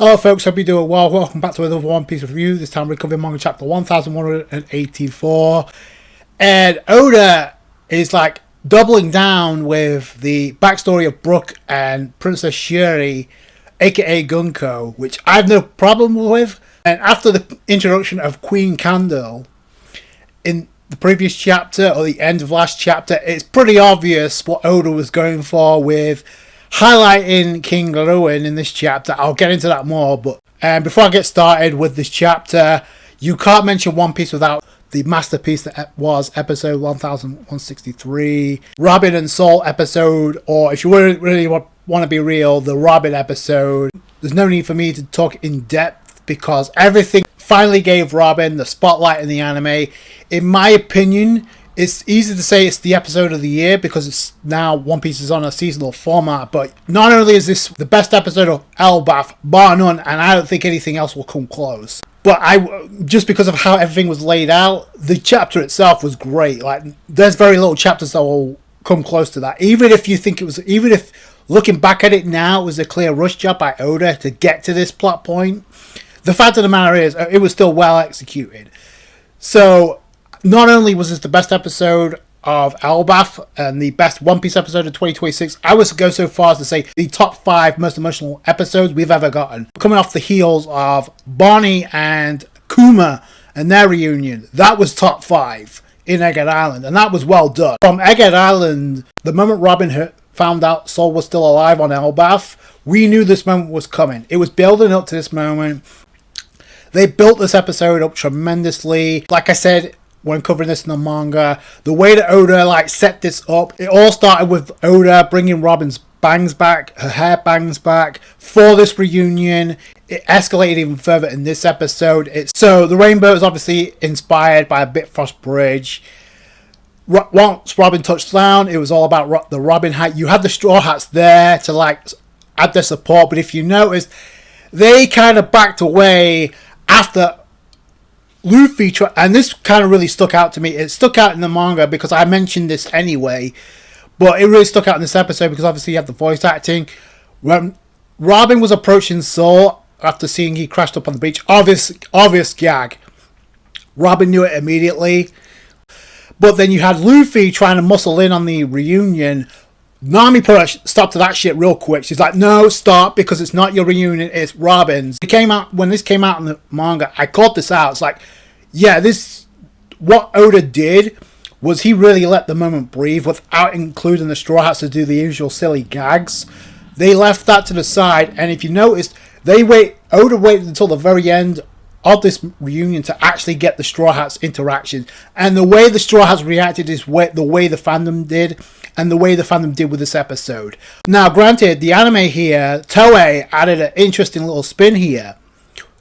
Hello folks, hope you're doing well. Welcome back to another One Piece review. This time we're covering manga chapter 1184. And Oda is like doubling down with the backstory of Brook and Princess Shuri, aka Gunko, which I have no problem with. And after the introduction of Queen Candel in the previous chapter, or the end of last chapter, it's pretty obvious what Oda was going for with highlighting King Ruwen in this chapter. I'll get into that more, but before I get started with this chapter, you can't mention One Piece without the masterpiece that was episode 1163, Robin and Saul episode, or if you really want to be real, the Robin episode. There's no need for me to talk in depth because everything finally gave Robin the spotlight in the anime. In my opinion, it's easy to say it's the episode of the year because it's now One Piece is on a seasonal format, but not only is this the best episode of Elbaf, bar none, and I don't think anything else will come close. But just because of how everything was laid out, the chapter itself was great. Like, there's very little chapters that will come close to that. Even if looking back at it now, it was a clear rush job by Oda to get to this plot point. The fact of the matter is, it was still well executed. So, not only was this the best episode of Elbaf and the best One Piece episode of 2026, I would go so far as to say the top 5 most emotional episodes we've ever gotten. Coming off the heels of Bonnie and Kuma and their reunion, that was top 5 in Egghead Island, and that was well done. From Egghead Island, the moment Robin found out Saul was still alive on Elbaf, we knew this moment was coming. It was building up to this moment. They built this episode up tremendously. Like I said, when covering this in the manga, the way that Oda set this up, it all started with Oda bringing Robin's bangs back, her hair bangs back for this reunion. It escalated even further in this episode. So the rainbow is obviously inspired by a Bifrost Bridge. Once Robin touched down, it was all about the Robin hat. You had the Straw Hats there to add their support, but if you noticed, they kind of backed away after Luffy, and this kind of really stuck out to me. It stuck out in the manga because I mentioned this anyway, but it really stuck out in this episode because obviously you have the voice acting. When Robin was approaching Saul after seeing he crashed up on the beach, obvious gag. Robin knew it immediately. But then you had Luffy trying to muscle in on the reunion. Nami put a stop to that shit real quick. She's like, no, stop, because it's not your reunion, it's Robin's. When this came out in the manga, I called this out. It's like, yeah, what Oda did was he really let the moment breathe without including the Straw Hats to do the usual silly gags. They left that to the side, and if you noticed, Oda waited until the very end of this reunion to actually get the Straw Hats interaction. And the way the Straw Hats reacted is the way the fandom did, and the way the fandom did with this episode. Now, granted, the anime here, Toei added an interesting little spin here.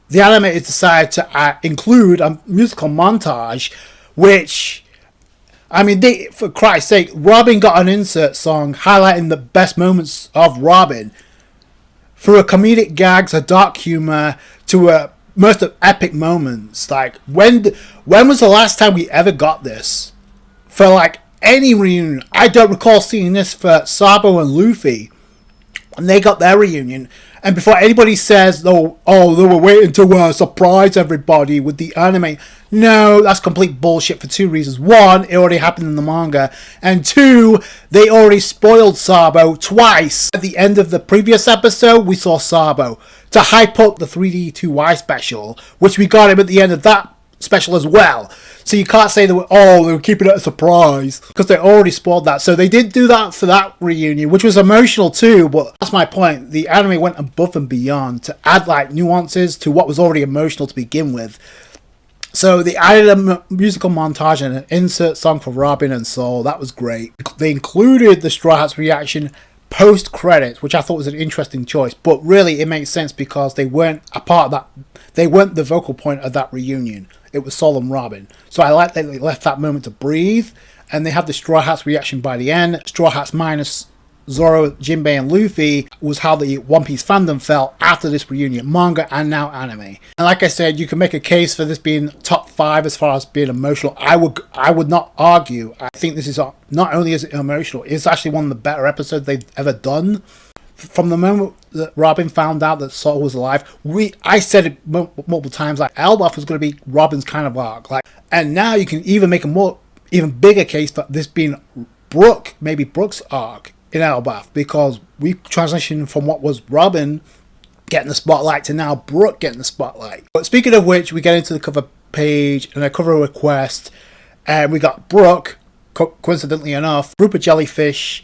The animators decided to include a musical montage, which, I mean, for Christ's sake, Robin got an insert song highlighting the best moments of Robin. Through a comedic gags, a dark humor, to a most of epic moments. Like, when was the last time we ever got this? For any reunion. I don't recall seeing this for Sabo and Luffy when they got their reunion. And before anybody says, they were waiting to surprise everybody with the anime. No, that's complete bullshit for 2 reasons. 1, it already happened in the manga. And 2, they already spoiled Sabo twice. At the end of the previous episode, we saw Sabo to hype up the 3D2Y special, which we got him at the end of that special as well. So you can't say they were keeping it a surprise because they already spoiled that. So they did do that for that reunion, which was emotional too, but that's my point. The anime went above and beyond to add nuances to what was already emotional to begin with. So they added a musical montage and an insert song for Robin and Saul. That was great. They included the Straw Hats reaction post-credits, which I thought was an interesting choice, but really it makes sense because they weren't a part of that. They weren't the vocal point of that reunion. It was Saul and Robin. So I like that they left that moment to breathe, and they had the Straw Hats reaction by the end. Straw Hats minus Zoro, Jinbei, and Luffy was how the One Piece fandom felt after this reunion, manga and now anime. And like I said, you can make a case for this being top 5 as far as being emotional. I would not argue. I think this is not only is it emotional, it's actually one of the better episodes they've ever done. from the moment that Robin found out that Saul was alive, I said it multiple times, like Elbaf was going to be Robin's kind of arc, like, and now you can even make a even bigger case for this being Brook, maybe Brook's arc in Elbaf, because we transitioned from what was Robin getting the spotlight to now Brook getting the spotlight. But speaking of which, we get into the cover page and a cover request, and we got Brook, coincidentally enough, group of jellyfish,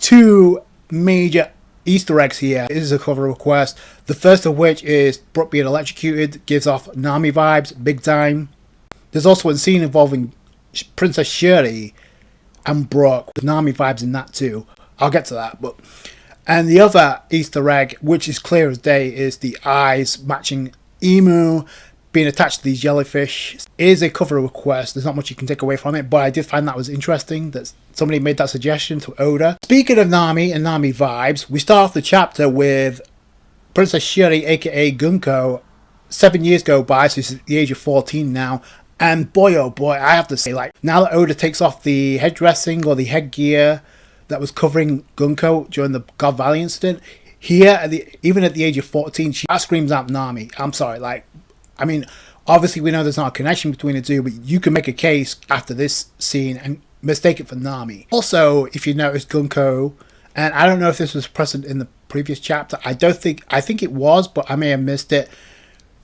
2 major Easter eggs here. This is a cover request. The first of which is Brook being electrocuted, gives off Nami vibes, big time. There's also a scene involving Princess Shuri and Brook, with Nami vibes in that too. I'll get to that, but... And the other Easter egg, which is clear as day, is the eyes matching Emu being attached to these jellyfish. It is a cover request. There's not much you can take away from it, but I did find that was interesting that somebody made that suggestion to Oda. Speaking of Nami and Nami vibes, we start off the chapter with Princess Shuri, aka Gunko. 7 years go by, so she's at the age of 14 now. And boy, oh boy, I have to say, like, now that Oda takes off the headdressing or the headgear that was covering Gunko during the God Valley incident, here, even at the age of 14, she screams out Nami. I'm sorry, like, I mean, obviously we know there's not a connection between the two, but you can make a case after this scene and mistake it for Nami. Also, if you notice, Gunko, and I don't know if this was present in the previous chapter, I think it was, but I may have missed it.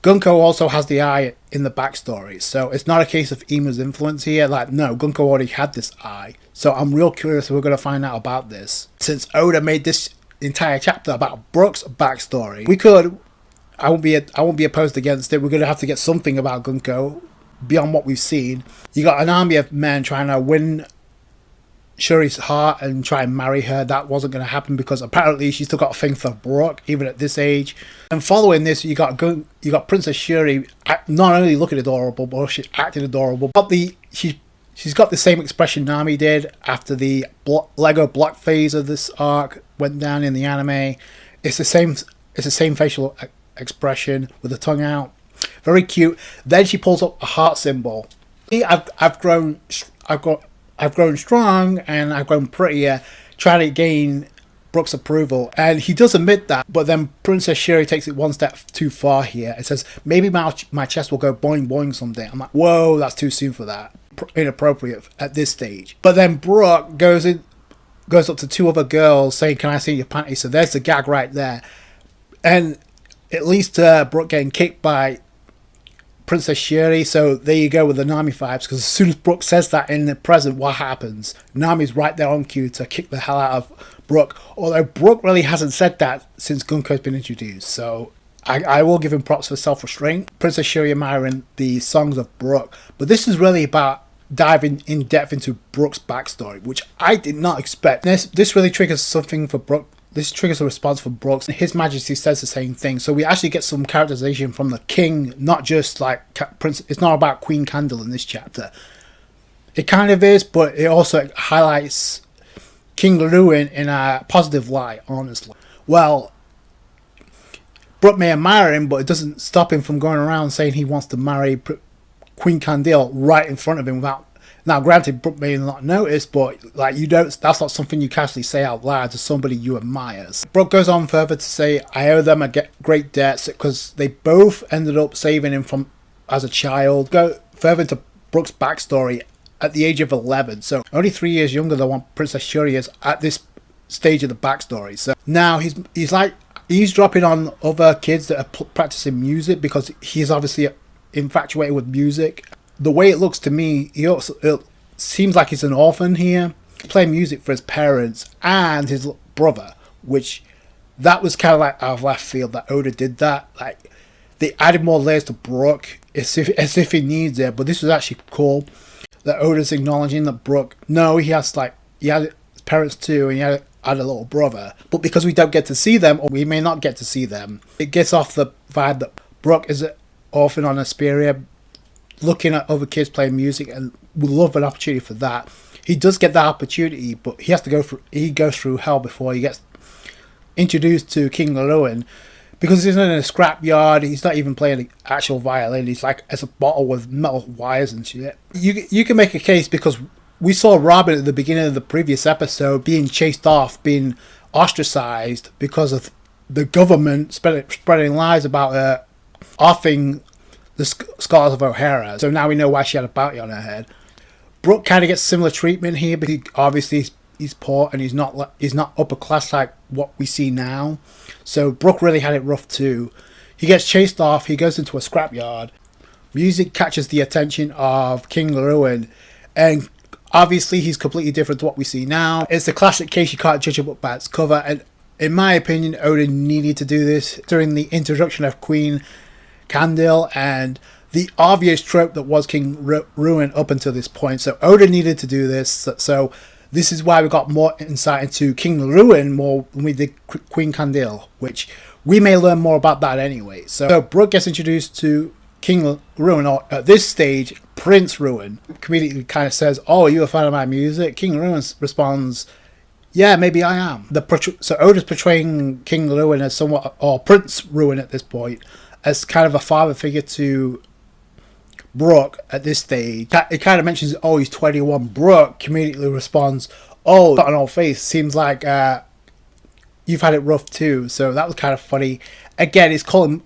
Gunko also has the eye in the backstory, so it's not a case of Emu's influence here. Like, no, Gunko already had this eye, so I'm real curious if we're going to find out about this. Since Oda made this entire chapter about Brook's backstory, I won't be opposed against it. We're going to have to get something about Gunko beyond what we've seen. You got an army of men trying to win Shuri's heart and try and marry her. That wasn't going to happen because apparently she's still got a thing for Brook even at this age. And following this, you got Princess Shuri not only looking adorable, but she's acting adorable. But she's got the same expression Nami did after the Lego block phase of this arc went down in the anime. It's the same facial expression with the tongue out. Very cute. Then she pulls up a heart symbol. I've grown strong and I've grown prettier, trying to gain Brook's approval, and he does admit that, but then Princess Shuri takes it one step too far here and says maybe my chest will go boing boing someday. I'm like, whoa, that's too soon for that. Inappropriate at this stage. But then Brook goes up to 2 other girls saying, can I see your panties? So there's the gag right there, and it leads to Brook getting kicked by Princess Shuri. So there you go with the Nami vibes, because as soon as Brook says that in the present, what happens? Nami's right there on cue to kick the hell out of Brook, although Brook really hasn't said that since Gunko's been introduced, so I will give him props for self-restraint. Princess Shuri admiring the songs of Brook, but this is really about diving in depth into Brook's backstory, which I did not expect. This really triggers something for Brook. This triggers a response from Brook. His Majesty says the same thing, so we actually get some characterization from the king, not just like Prince. It's not about Queen Candel in this chapter. It kind of is, but it also highlights King Ruwen in a positive light, honestly. Well, Brook may admire him, but it doesn't stop him from going around saying he wants to marry Queen Candel right in front of him without... Now, granted, Brook may not notice, but like that's not something you casually say out loud to somebody you admire. Brook goes on further to say, I owe them a great debt because they both ended up saving him from as a child. Go further into Brook's backstory. At the age of 11, so only 3 years younger than what Princess Shuri is at this stage of the backstory. So now he's dropping on other kids that are practicing music because he's obviously infatuated with music. The way it looks to me, it seems like he's an orphan here, playing music for his parents and his brother, which that was kind of like out of left field that Oda did that. Like, they added more layers to Brook as if he needs it, but this was actually cool. That Oda's acknowledging that Brook, no, he had his parents too, and he had a little brother, but because we don't get to see them, or we may not get to see them, it gets off the vibe that Brook is an orphan on Esperia, looking at other kids playing music, and would love an opportunity for that. He does get that opportunity, but he goes through hell before he gets introduced to King Ruwen. Because he's in a scrapyard, he's not even playing the actual violin. He's like it's a bottle with metal wires and shit. You can make a case because we saw Robin at the beginning of the previous episode being chased off, being ostracized because of the government spreading lies about her offing the scars of O'Hara. So now we know why she had a bounty on her head. Brook kind of gets similar treatment here, but obviously he's poor and he's not upper class like what we see now. So Brook really had it rough too. He gets chased off. He goes into a scrapyard. Music catches the attention of King Ruwen, and obviously he's completely different to what we see now. It's the classic case you can't judge a book by its cover, and in my opinion, Oda needed to do this during the introduction of Queen Candel and the obvious trope that was King Ruwen up until this point. So Oda needed to do this. So this is why we got more insight into King Ruwen more than we did Queen Candel, which we may learn more about that anyway. So Brook gets introduced to King Ruwen, or at this stage, Prince Ruwen. Comedically kind of says, "Oh, are you a fan of my music?" King Ruwen responds, "Yeah, maybe I am." So Oda's portraying King Ruwen as somewhat, or Prince Ruwen at this point, as kind of a father figure to Brook at this stage. It kind of mentions, "Oh, he's 21. Brook comedically responds, "Oh, got an old face. Seems like you've had it rough too." So that was kind of funny. Again, it's calling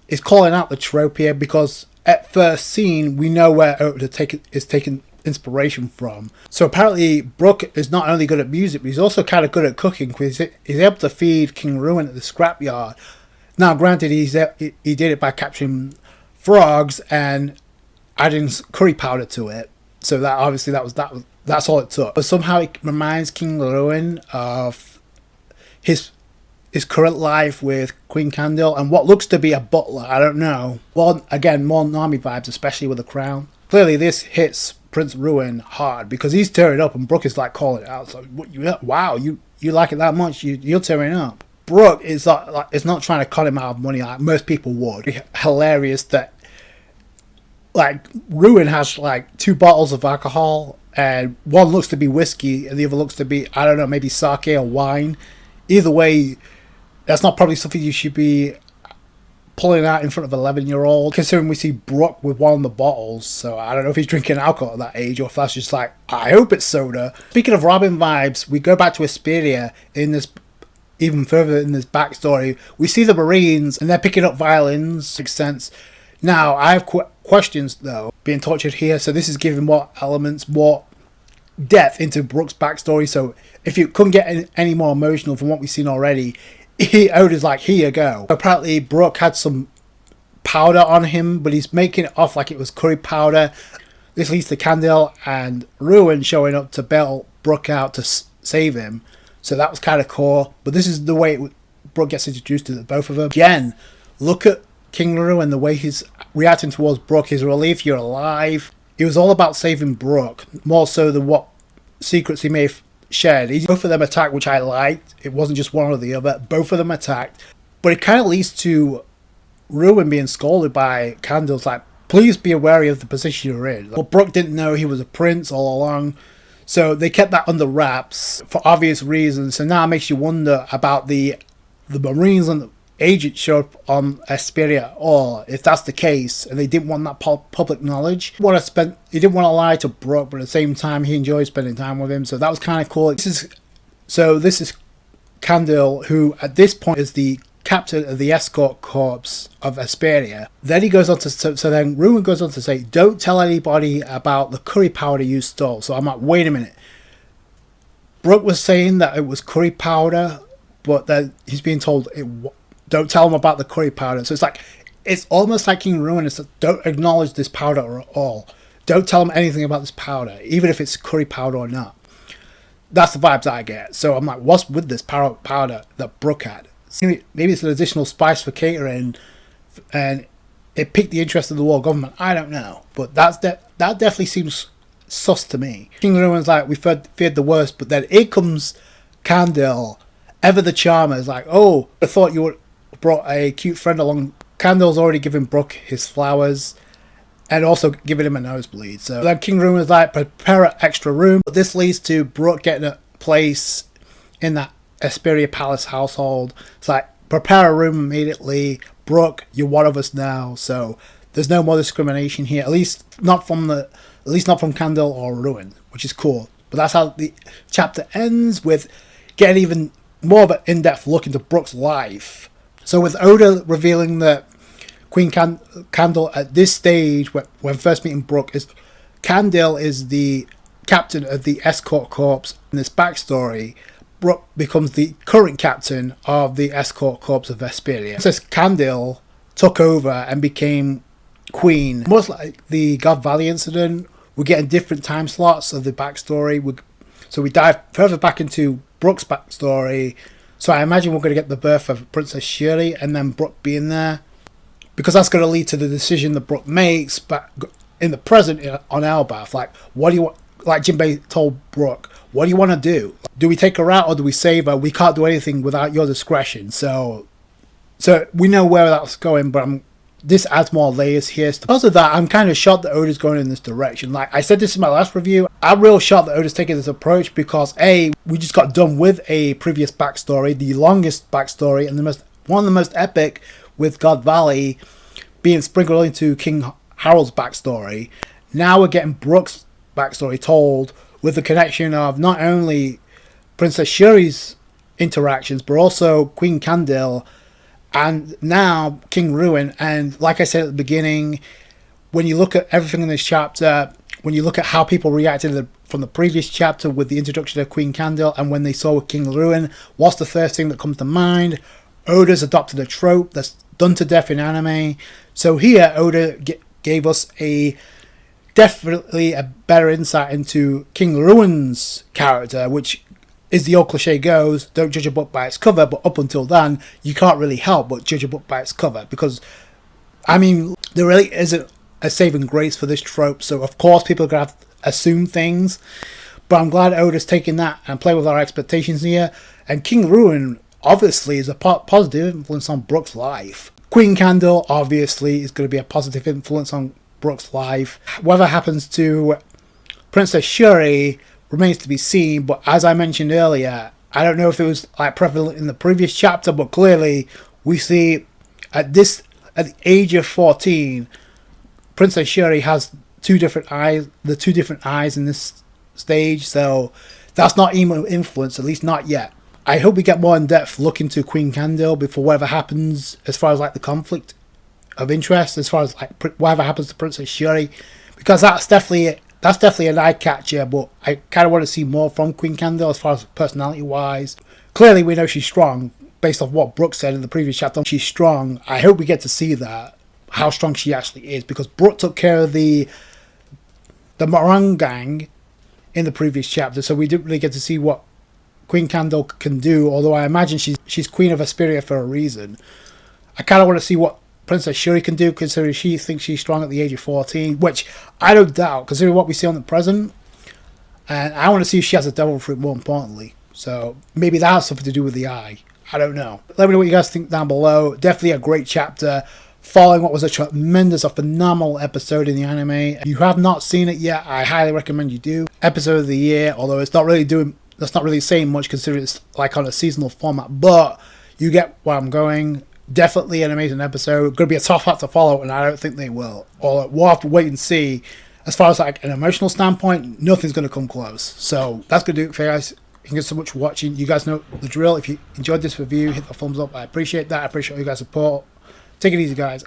out the trope here, because at first seen we know where Oda is taking inspiration from. So apparently Brook is not only good at music, but he's also kind of good at cooking, because he's able to feed King Ruwen at the scrapyard. Now granted, he did it by capturing frogs and adding curry powder to it, so that obviously that's all it took. But somehow it reminds King Ruwen of his current life with Queen Candel and what looks to be a butler. I don't know. Well, again, more Nami vibes, especially with the crown. Clearly this hits Prince Ruwen hard, because he's tearing up and Brook is like calling it out. So, wow, you like it that much? You're tearing up. Brook is not trying to cut him out of money like most people would. It's hilarious that like Ruwen has like 2 bottles of alcohol, and one looks to be whiskey and the other looks to be, I don't know, maybe sake or wine. Either way, that's not probably something you should be pulling out in front of an 11-year-old, considering we see Brook with one of the bottles. So I don't know if he's drinking alcohol at that age, or if that's just like, I hope it's soda. Speaking of Robin vibes, we go back to Esperia in this, even further in this backstory. We see the Marines and they're picking up violins. Makes sense. Now I have questions though being tortured here, so this is giving more elements, more depth into Brook's backstory. So if you couldn't get any more emotional from what we've seen already, Oda's like, here you go. Apparently Brook had some powder on him, but he's making it off like it was curry powder. This leads to Candel and Ruwen showing up to bail Brook out to save him. So that was kind of cool. But this is the way Brook gets introduced to both of them. Again, look at King Ruwen, the way he's reacting towards Brook. His relief, you're alive. It was all about saving Brook, more so than what secrets he may have shared. Both of them attacked, which I liked. It wasn't just one or the other. Both of them attacked. But it kind of leads to Ruwen being scolded by Candel's like, please be wary of the position you're in. But Brook didn't know he was a prince all along. So they kept that under wraps for obvious reasons. So now it makes you wonder about the Marines and the agents showed up on Esperia, or if that's the case and they didn't want that public knowledge. He didn't want to lie to Brook, but at the same time he enjoyed spending time with him, so that was kind of cool. This is Candel, who at this point is the captain of the escort corps of Esperia. Then he goes on to then Ruwen goes on to say, don't tell anybody about the curry powder you stole. So I'm like, wait a minute, Brook was saying that it was curry powder, but then he's being told don't tell him about the curry powder. So it's almost like King Ruwen is don't acknowledge this powder at all. Don't tell him anything about this powder, even if it's curry powder or not. That's the vibes I get. So I'm like, what's with this powder that Brook had? Maybe it's an additional spice for catering, and it piqued the interest of the world government. I don't know, but that definitely seems sus to me. King Ruwen's like, we feared the worst, but then here comes Candel, ever the charmer. Is like, oh, I thought you would brought a cute friend along. Candel's already given Brook his flowers and also giving him a nosebleed. So then King Ruwen's like, prepare an extra room. But this leads to Brook getting a place in that Esperia Palace household. It's like, prepare a room immediately. Brook, you're one of us now. So there's no more discrimination here. At least not from Candel or Ruwen, which is cool. But that's how the chapter ends, with getting even more of an in-depth look into Brook's life. So with Oda revealing that Queen Candel at this stage, when first meeting Brook, is Candel is the captain of the escort corps. In this backstory, Brook becomes the current captain of the escort corps of Esperia. Princess Candel took over and became queen. Much like the God Valley incident, we're getting different time slots of the backstory. So we dive further back into Brook's backstory. So I imagine we're going to get the birth of Princess Shuri and then Brook being there, because that's going to lead to the decision that Brook makes back in the present on Elbaf. Like, what do you want? Like Jinbei told Brook, what do you want to do? Do we take her out or do we save her? We can't do anything without your discretion. So we know where that's going, but this adds more layers here. Because of that, I'm kind of shocked that Oda's going in this direction. Like I said this in my last review, I'm real shocked that Oda's taking this approach because A, we just got done with a previous backstory, the longest backstory and one of the most epic, with God Valley being sprinkled into King Harold's backstory. Now we're getting Brook's backstory told with the connection of not only Princess Shuri's interactions, but also Queen Candel, and now King Ruwen. And like I said at the beginning, when you look at everything in this chapter, when you look at how people reacted from the previous chapter with the introduction of Queen Candel and when they saw King Ruwen, what's the first thing that comes to mind? Oda's adopted a trope that's done to death in anime. So here Oda gave us definitely a better insight into King Ruwen's character, which is the old cliche goes, don't judge a book by its cover, but up until then, you can't really help but judge a book by its cover, because, I mean, there really isn't a saving grace for this trope, so of course people are going to have to assume things, but I'm glad Oda's taking that and playing with our expectations here, and King Ruwen, obviously, is a positive influence on Brook's life. Queen Candel, obviously, is going to be a positive influence on Brook's life. Whatever happens to Princess Shuri remains to be seen, but as I mentioned earlier, I don't know if it was like prevalent in the previous chapter, but clearly we see at the age of 14, Princess Shuri has the two different eyes in this stage, so that's not emo influence, at least not yet. I hope we get more in-depth look into Queen Candel before whatever happens as far as like the conflict of interest, as far as like whatever happens to Princess Shuri, because that's definitely an eye catcher, but I kind of want to see more from Queen Candel as far as personality wise. Clearly we know she's strong based off what Brook said in the previous chapter. She's strong. I hope we get to see that, how strong she actually is, because Brook took care of the Marang gang in the previous chapter, so we didn't really get to see what Queen Candel can do, although I imagine she's Queen of Esperia for a reason. I kind of want to see what Princess Shuri can do, considering she thinks she's strong at the age of 14, which I don't doubt, considering what we see on the present. And I want to see if she has a devil fruit, more importantly. So maybe that has something to do with the eye. I don't know. Let me know what you guys think down below. Definitely a great chapter, following what was a phenomenal episode in the anime. If you have not seen it yet, I highly recommend you do. Episode of the year, although that's not really saying much considering it's like on a seasonal format, but you get where I'm going. Definitely an amazing episode. Going to be a tough act to follow, and I don't think they will. Or we'll have to wait and see. As far as like an emotional standpoint, nothing's going to come close. So that's going to do it for you guys. Thank you so much for watching. You guys know the drill. If you enjoyed this review, hit the thumbs up. I appreciate that. I appreciate you guys' support. Take it easy, guys.